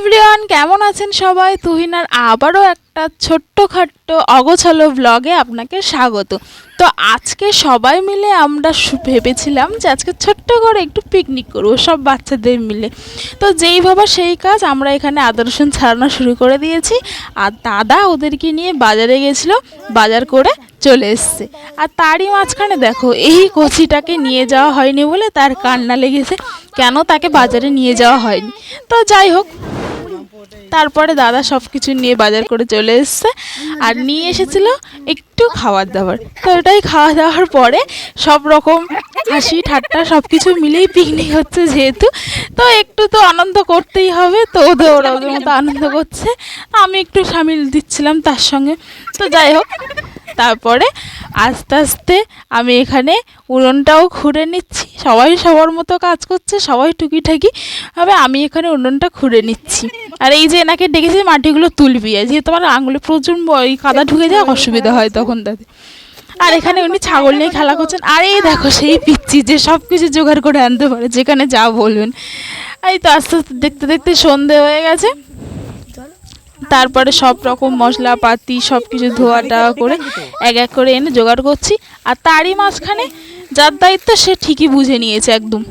Everyone, কেমন আছেন সবাই? তুহিনার আবারও একটা ছোট্টখাট্ট অগোছালো ব্লগে আপনাকে স্বাগত। তো আজকে সবাই মিলে আমরা ভেবেছিলাম যে আজকে ছোট্ট করে একটু পিকনিক করবো সব বাচ্চাদের মিলে। তো যেই ভাবা সেই কাজ, আমরা এখানে আদা রসুন ছাড়ানো শুরু করে দিয়েছি। আর দাদা ওদেরকে নিয়ে বাজারে গেছিলো, বাজার করে চলে এসছে। আর তারই মাঝখানে দেখো, এই কচিটাকে নিয়ে যাওয়া হয়নি বলে তার কান্না লেগেছে, কেন তাকে বাজারে নিয়ে যাওয়া হয়নি। তো যাই হোক, তারপরে দাদা সব কিছু নিয়ে বাজার করে চলে এসছে আর নিয়ে এসেছিল একটু খাবার দাবার। তো ওটাই খাওয়া দাওয়ার পরে সব রকম হাসি ঠাট্টা সব কিছু মিলেই পিকনিক হচ্ছে যেহেতু, তো একটু তো আনন্দ করতেই হবে। তো ওরা ওদের মতো আনন্দ করছে, আমি একটু সামিল দিচ্ছিলাম তার সঙ্গে। তো যাই হোক, তারপরে আস্তে আস্তে আমি এখানে উনুনটাও খুঁড়ে নিচ্ছি। সবাই সবার মতো কাজ করছে, সবাই টুকিটাকি ভাবে আমি এখানে উনুনটা খুঁড়ে নিচ্ছি। আর এই যে এনাকে ডেকেছি মাটিগুলো তুলবি, যেহেতু আমার আঙুলে প্রচুর কাদা ঢুকে যায়, অসুবিধা হয় তখন তাদের। আর এখানে উনি ছাগল নিয়ে খেলা করছেন। আর এই দেখো সেই পিচ্ছি যে সব কিছু জোগাড় করে আনতে পারে, যেখানে যা বলবেন। এই তো আস্তে আস্তে দেখতে দেখতে সন্ধে হয়ে গেছে। তারপরে সব রকম মশলাপাতি সব কিছু ধোয়াটা করে এক এক করে এনে জোগাড় করছি। আর তারই মাঝখানে যার দায়িত্ব সে ঠিকই বুঝে নিয়েছে, একদম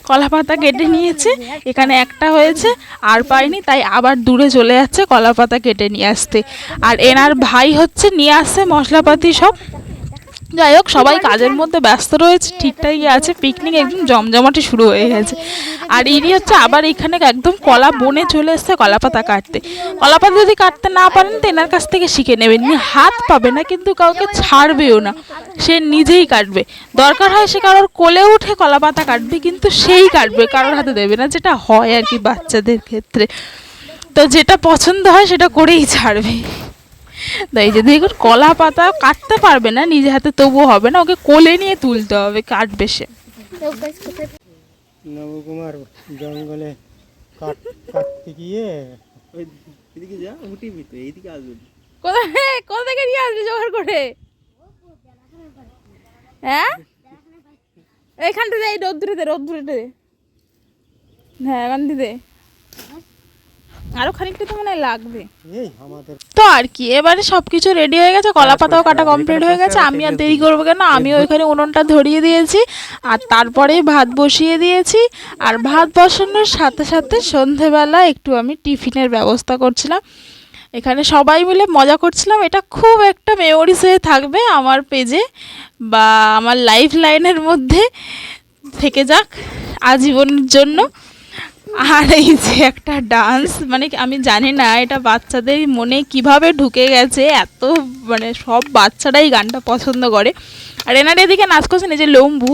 কলা পাতা কেটে নিয়েছে। এখানে একটা হয়েছে, আর পাইনি, তাই আবার দূরে চলে যাচ্ছে কলা পাতা কেটে নিয়ে আসতে। আর এনার ভাই হচ্ছে নিয়ে আসছে মশলাপাতি সব। যাই হোক, সবাই কাজের মধ্যে ব্যস্ত রয়েছে, ঠিকঠাকই আছে। পিকনিক একদম জমজমাটি শুরু হয়ে গেছে। আর ইনি হচ্ছে আবার এখানে একদম কলা বনে চলে এসছে কলা পাতা কাটতে। কলা পাতা যদি কাটতে না পারেন তো এনার কাছ থেকে শিখে নেবেন। হাত পাবে না, কিন্তু কাউকে ছাড়বেও না, সে নিজেই কাটবে। দরকার হয় সে কারোর কোলে উঠে কলা পাতা কাটবে, কিন্তু সেই কাটবে, কারোর হাতে দেবে না, যেটা হয় আর কি বাচ্চাদের ক্ষেত্রে। তো যেটা পছন্দ হয় সেটা করেই ছাড়বে। তাই যে দেখুন, কলা পাতা কাটতে পারবে না নিজে হাতে, তবুও হবে না, ওকে কোলে নিয়ে তুলতে হবে, কাটবে সে। নবকুমার জঙ্গলে কাটতে গিয়ে এদিকে যা, উঠিবি তো, এইদিকে আসবি। কোথা থেকে নিয়ে আসবি জোগাড় করে? হ্যাঁ, এইখানটাতে, এই রোদ্দুরেতে। হ্যাঁ, এখান দিতে আরো খানিকটা তো মনে লাগবে। তো আর কি, এবারে সবকিছু রেডি হয়ে গেছে, কলা পাতাও কাটা কমপ্লিট হয়ে গেছে। আমি আর দেরি করবো কেন, আমিও ওইখানে উনুনটা ধরিয়ে দিয়েছি। আর তারপরে ভাত বসিয়ে দিয়েছি। আর ভাত বসানোর সাথে সাথে সন্ধেবেলা একটু আমি টিফিনের ব্যবস্থা করছিলাম। এখানে সবাই মিলে মজা করছিলাম। এটা খুব একটা মেমোরিজ হয়ে থাকবে আমার পেজে বা আমার লাইফ লাইনের মধ্যে থেকে যাক আজীবনের জন্য। আর এই যে একটা ডান্স, মানে আমি জানি না এটা বাচ্চাদের মনে কিভাবে ঢুকে গেছে, এত মানে সব বাচ্চারাই গানটা পছন্দ করে। আর এনার এদিকে নাচ করছেন এই যে লম্বু,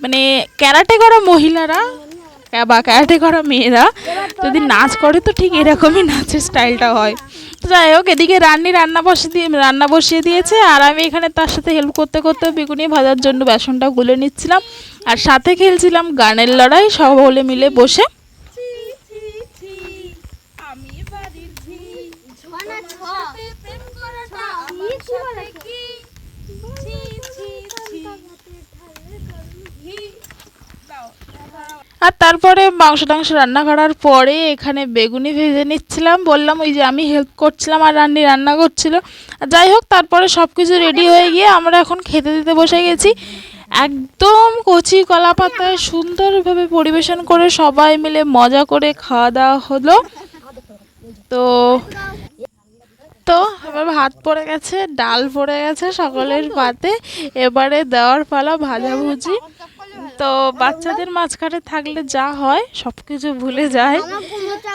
মানে ক্যারাটে করা মহিলারা বা ক্যারাটে করা মেয়েরা যদি নাচ করে তো ঠিক এরকমই নাচের স্টাইলটা হয়। তো যাই হোক, এদিকে রান্না বসিয়ে দিয়েছে। আর আমি এখানে তার সাথে হেল্প করতে করতে বেগুনি ভাজার জন্য বেসনটা গুলে নিচ্ছিলাম। আর সাথে খেলছিলাম গানের লড়াই সব হলে মিলে বসে। আর তারপরে মাংস টাংস রান্না করার পরে এখানে বেগুনি ভেজে নিচ্ছিলাম। বললাম ওই যে আমি হেল্প করছিলাম আর রান্না করছিল। যাই হোক, তারপরে সব কিছু রেডি হয়ে গিয়ে আমরা এখন খেতে দিতে বসে গেছি। একদম কচি কলা পাতায় সুন্দরভাবে পরিবেশন করে সবাই মিলে মজা করে খাওয়া দাওয়া হলো। তো এবার ভাত পড়ে গেছে, ডাল পড়ে গেছে সকলের পাতে। এবারে দেওয়ার পালা ভাজাভুজি। তো বাচ্চাদের মাঝখানে থাকলে যা হয় সব কিছু ভুলে যায়,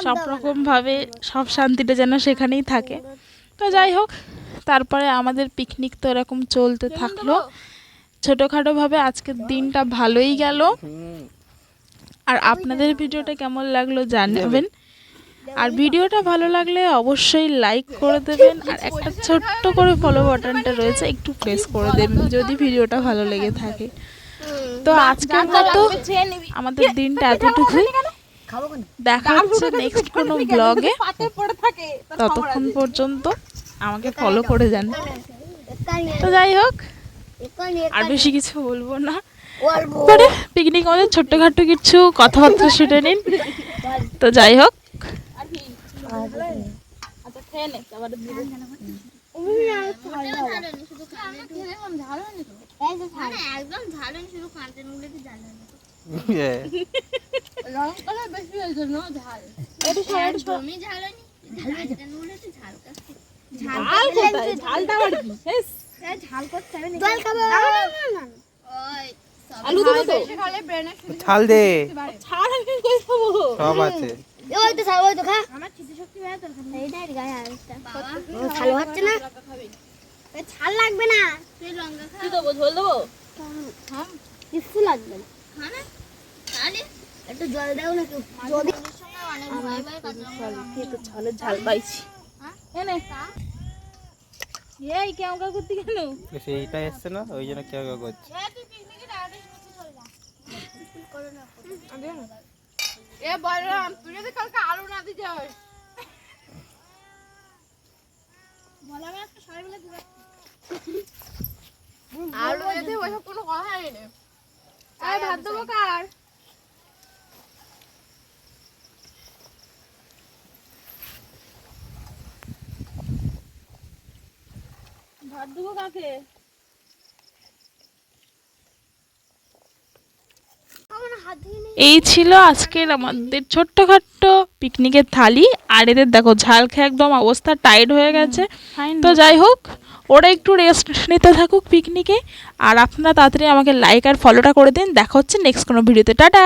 সব রকমভাবে সব শান্তিটা যেন সেখানেই থাকে। তো যাই হোক, তারপরে আমাদের পিকনিক তো এরকম চলতে থাকলো ছোটোখাটোভাবে। আজকের দিনটা ভালোই গেল। আর আপনাদের ভিডিওটা কেমন লাগলো জানাবেন। আর ভিডিওটা ভালো লাগলে অবশ্যই লাইক করে দেবেন। আর একটা ছোট্ট করে ফলো বাটনটা রয়েছে, একটু প্রেস করে দেবেন যদি ভিডিওটা ভালো লেগে থাকে। তো আজকের মতো আমাদের দিনটা এতটুকুই। দেখা হচ্ছে নেক্সট কোনো ব্লগে। ততক্ষণ পর্যন্ত আমাকে ফলো করে যান। তো যাই হোক, আর বেশি কিছু বলবো না। পিকনিক আমাদের ছোট্টখাট্টো কিছু কথাবার্তা শুনে নিন। তো যাই হোক, আচ্ছা খেয়ে নে আবার দিবে একদম ঝাল হয়নি, শুধু কাঁচা নুনগুলোতে ঝাল হয়নি। একদমই ঝাল হয়নি, কাঁচা নুনগুলোতে ঝাল কাটছে। ঝালটা আবার কি ঝাল করতে হবে না, জল খাবো। ওই আলু দেবো তো ছাল দে, ছাড় আমি কই খাবো সব আছে। ওই তো খাবো, ওই তো খা। আমার খিদে শক্তি বেড়ে তোর খাবো। এইটাই গায়ে আরেকটা। ঝাল হচ্ছে না? এই ঝাল লাগবে না। তুই লঙ্কা খা। কি দেবো ঝোল দেবো কিছু লাগবে না। খা না। তাহলে একটু জল দাও না কেউ। যদি অনেক ভয় ভয় কাটলো। তো ঝালের ঝাল পাইছি এনে এই কেউ কা করতে কেন সেইটা এসছে না, ওই জন্য কেউ কেউ করছে। তুই পিকনিকে ডাইরেক্ট বসে চল যা। করো না। এ বলরাম তুই যদি কালকে আলু না দিতে হয় বলা হবে একটা সবাই মিলে দিবে। আলু দিতে ওইসব কোনো কথাই নেই এই ভাত দেবো কার ভাত দেবো কাকে আমার হাত ধুয়ে নে। এই ছিল আজকের আমাদের ছোট্টখাট্ট পিকনিকের থালি আর এদের দেখো ঝাল খেয়ে একদম অবস্থা টাইট হয়ে গেছে তো যাই হোক ওরা একটু রেস্ট নিতে থাকুক পিকনিকে আর আপনারা তাড়াতাড়ি আমাকে লাইক আর ফলোটা করে দিন দেখা হচ্ছে নেক্সট কোনো ভিডিওতে টাটা